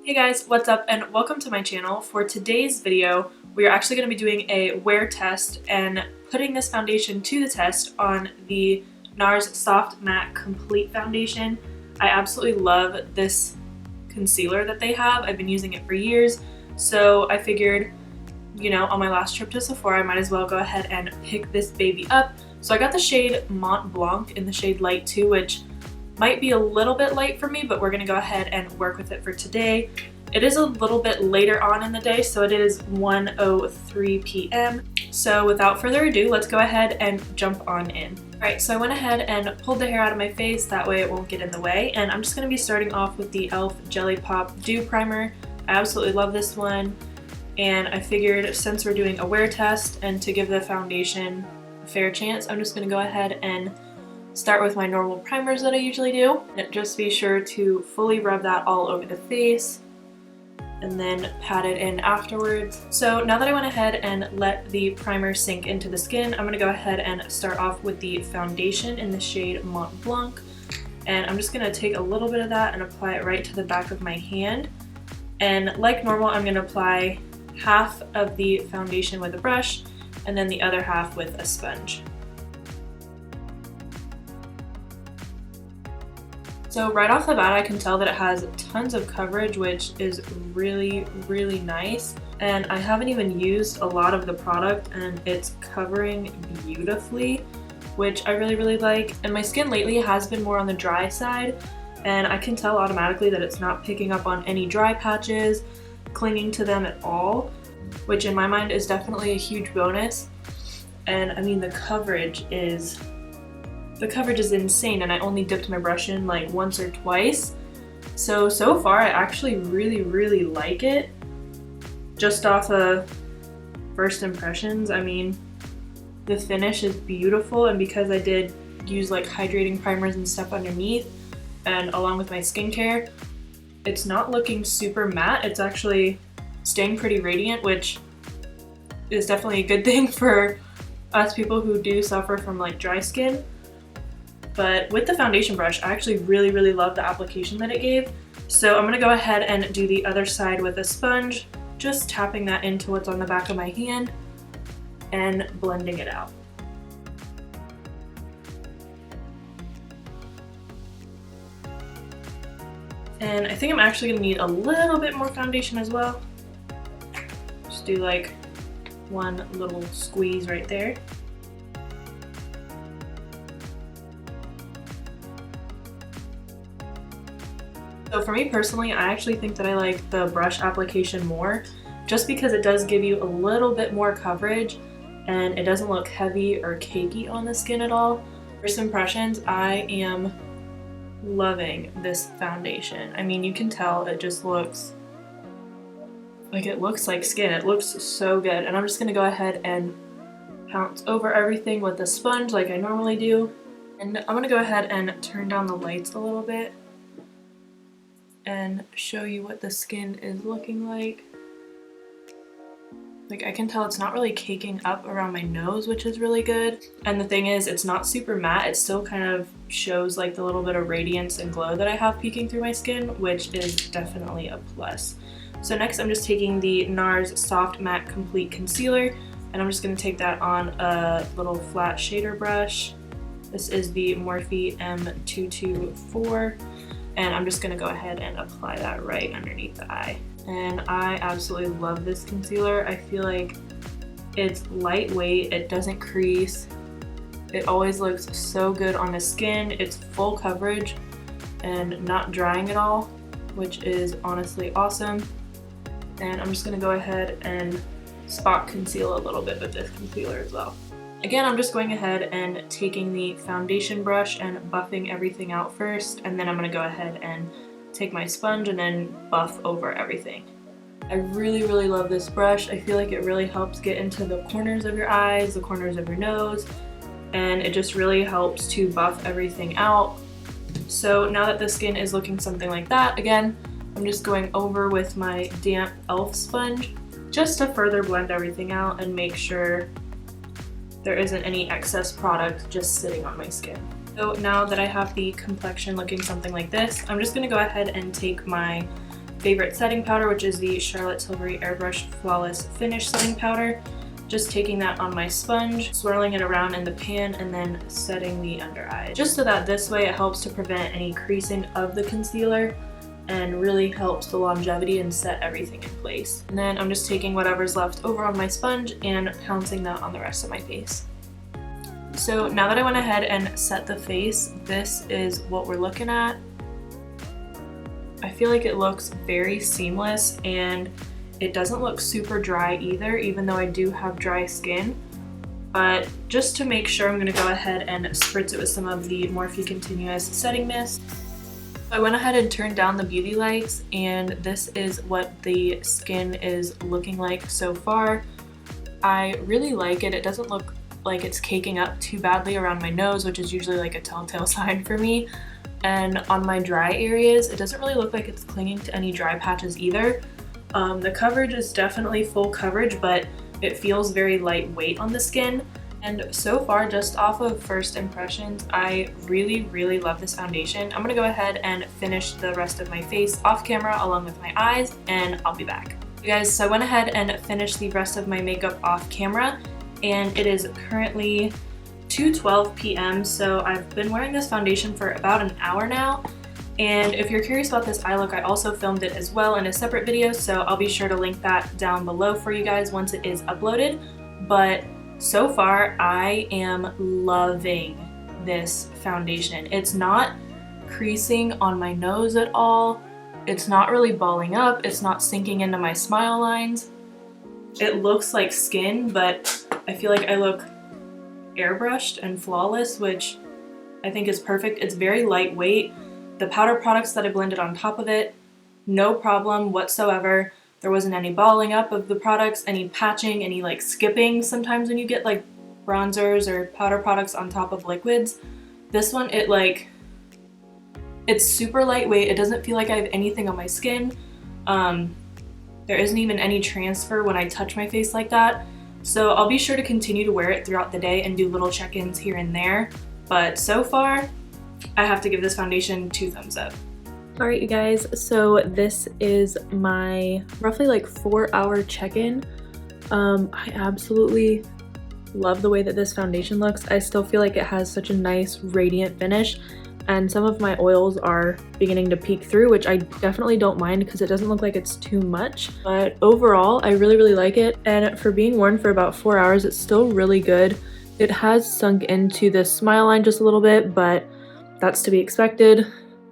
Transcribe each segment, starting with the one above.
Hey guys, what's up and welcome to my channel. For today's video, we are actually going to be doing a wear test and putting this foundation to the test on the Nars Soft Matte Complete Foundation. I absolutely love this concealer that they have. I've been using it for years, so I figured, you know, on my last trip to Sephora, I might as well go ahead and pick this baby up. So I got the shade Mont Blanc in the shade Light 2, which might be a little bit light for me, but we're gonna go ahead and work with it for today. It is a little bit later on in the day, so it is 1:03 p.m. So without further ado, let's go ahead and jump on in. Alright, so I went ahead and pulled the hair out of my face, that way it won't get in the way, and I'm just gonna be starting off with the e.l.f. Jelly Pop Dew Primer. I absolutely love this one, and I figured since we're doing a wear test and to give the foundation a fair chance, I'm just gonna go ahead and start with my normal primers that I usually do. Just be sure to fully rub that all over the face and then pat it in afterwards. So now that I went ahead and let the primer sink into the skin, I'm gonna go ahead and start off with the foundation in the shade Mont Blanc. And I'm just gonna take a little bit of that and apply it right to the back of my hand. And like normal, I'm gonna apply half of the foundation with a brush and then the other half with a sponge. So right off the bat, I can tell that it has tons of coverage, which is really, really nice. And I haven't even used a lot of the product and it's covering beautifully, which I really, really like. And my skin lately has been more on the dry side, and I can tell automatically that it's not picking up on any dry patches, clinging to them at all, which in my mind is definitely a huge bonus. And I mean, the coverage is insane, and I only dipped my brush in like once or twice. So far I actually really, really like it. Just off of first impressions, I mean, the finish is beautiful, and because I did use like hydrating primers and stuff underneath and along with my skincare, it's not looking super matte. It's actually staying pretty radiant, which is definitely a good thing for us people who do suffer from like dry skin. But with the foundation brush, I actually really, really love the application that it gave. So I'm gonna go ahead and do the other side with a sponge, just tapping that into what's on the back of my hand and blending it out. And I think I'm actually gonna need a little bit more foundation as well. Just do like one little squeeze right there. So for me personally, I actually think that I like the brush application more, just because it does give you a little bit more coverage and it doesn't look heavy or cakey on the skin at all. First impressions, I am loving this foundation. I mean, you can tell it just looks like skin. It looks so good. And I'm just gonna go ahead and pounce over everything with a sponge like I normally do. And I'm gonna go ahead and turn down the lights a little bit and show you what the skin is looking like. Like, I can tell it's not really caking up around my nose, which is really good. And the thing is, it's not super matte. It still kind of shows like the little bit of radiance and glow that I have peeking through my skin, which is definitely a plus. So next, I'm just taking the Nars Soft Matte Complete Concealer, and I'm just gonna take that on a little flat shader brush. This is the Morphe M224. And I'm just gonna go ahead and apply that right underneath the eye. And I absolutely love this concealer. I feel like it's lightweight, it doesn't crease. It always looks so good on the skin. It's full coverage and not drying at all, which is honestly awesome. And I'm just gonna go ahead and spot conceal a little bit with this concealer as well. Again, I'm just going ahead and taking the foundation brush and buffing everything out first, and then I'm gonna go ahead and take my sponge and then buff over everything. I really, really love this brush. I feel like it really helps get into the corners of your eyes, the corners of your nose, and it just really helps to buff everything out. So now that the skin is looking something like that, again, I'm just going over with my damp e.l.f. sponge just to further blend everything out and make sure there isn't any excess product just sitting on my skin. So now that I have the complexion looking something like this, I'm just gonna go ahead and take my favorite setting powder, which is the Charlotte Tilbury Airbrush Flawless Finish Setting Powder. Just taking that on my sponge, swirling it around in the pan, and then setting the under eye. Just so that this way it helps to prevent any creasing of the concealer and really helps the longevity and set everything in place. And then I'm just taking whatever's left over on my sponge and pouncing that on the rest of my face. So now that I went ahead and set the face, this is what we're looking at. I feel like it looks very seamless and it doesn't look super dry either, even though I do have dry skin. But just to make sure, I'm going to go ahead and spritz it with some of the Morphe Continuous Setting Mist. I went ahead and turned down the beauty lights, and this is what the skin is looking like so far. I really like it. It doesn't look like it's caking up too badly around my nose, which is usually like a telltale sign for me. And on my dry areas, it doesn't really look like it's clinging to any dry patches either. The coverage is definitely full coverage, but it feels very lightweight on the skin. And so far, just off of first impressions, I really love this foundation. I'm gonna go ahead and finish the rest of my face off camera along with my eyes, and I'll be back. You guys, so I went ahead and finished the rest of my makeup off camera, and it is currently 2:12 p.m. so I've been wearing this foundation for about an hour now. And if you're curious about this eye look, I also filmed it as well in a separate video, so I'll be sure to link that down below for you guys once it is uploaded. But so far, I am loving this foundation. It's not creasing on my nose at all. It's not really balling up. It's not sinking into my smile lines. It looks like skin, but I feel like I look airbrushed and flawless, which I think is perfect. It's very lightweight. The powder products that I blended on top of it, no problem whatsoever. There wasn't any balling up of the products, any patching, any like skipping sometimes when you get like bronzers or powder products on top of liquids. This one, it's super lightweight. It doesn't feel like I have anything on my skin. There isn't even any transfer when I touch my face like that. So I'll be sure to continue to wear it throughout the day and do little check-ins here and there. But so far, I have to give this foundation 2 thumbs up. Alright you guys, so this is my roughly like 4-hour check-in. I absolutely love the way that this foundation looks. I still feel like it has such a nice radiant finish, and some of my oils are beginning to peek through, which I definitely don't mind because it doesn't look like it's too much. But overall, I really like it, and for being worn for about 4 hours, it's still really good. It has sunk into the smile line just a little bit, but that's to be expected.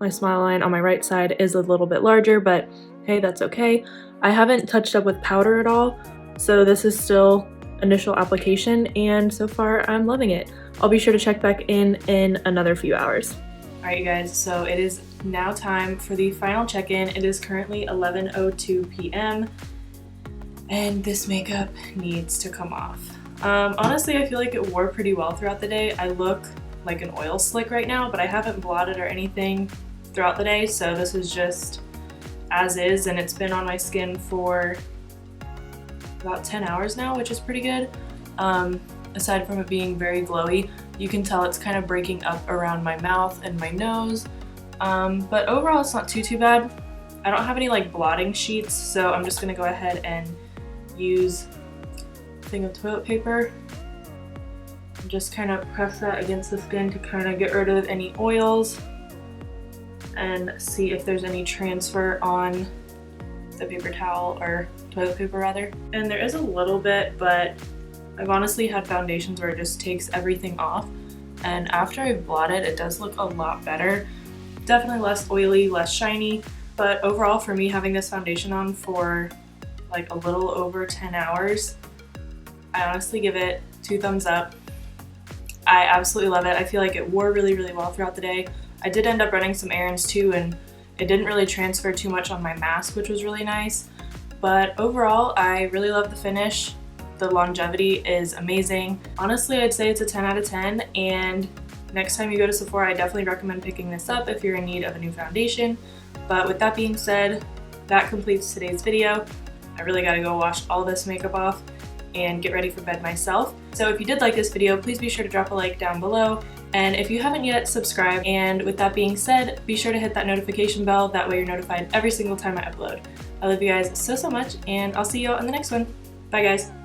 My smile line on my right side is a little bit larger, but hey, that's okay. I haven't touched up with powder at all, so this is still initial application, and so far I'm loving it. I'll be sure to check back in another few hours. Alright you guys, so it is now time for the final check-in. It is currently 11:02 p.m. and this makeup needs to come off. Honestly, I feel like it wore pretty well throughout the day. I look like an oil slick right now, but I haven't blotted or anything throughout the day, so this is just as is, and it's been on my skin for about 10 hours now, which is pretty good. Aside from it being very glowy, you can tell it's kind of breaking up around my mouth and my nose, but overall it's not too bad. I don't have any like blotting sheets, so I'm just gonna go ahead and use a thing of toilet paper. Just kind of press that against the skin to kind of get rid of any oils and see if there's any transfer on the paper towel, or toilet paper rather. And there is a little bit, but I've honestly had foundations where it just takes everything off, and after I've blotted, it does look a lot better. Definitely less oily, less shiny, but overall for me, having this foundation on for like a little over 10 hours, I honestly give it 2 thumbs up. I absolutely love it. I feel like it wore really well throughout the day. I did end up running some errands too, and it didn't really transfer too much on my mask, which was really nice. But overall, I really love the finish. The longevity is amazing. Honestly, I'd say it's a 10 out of 10, and next time you go to Sephora, I definitely recommend picking this up if you're in need of a new foundation. But with that being said, that completes today's video. I really gotta go wash all this makeup off and get ready for bed myself. So if you did like this video, please be sure to drop a like down below And if you haven't yet, subscribe. And with that being said, be sure to hit that notification bell. That way you're notified every single time I upload. I love you guys so much, and I'll see you all in the next one. Bye guys.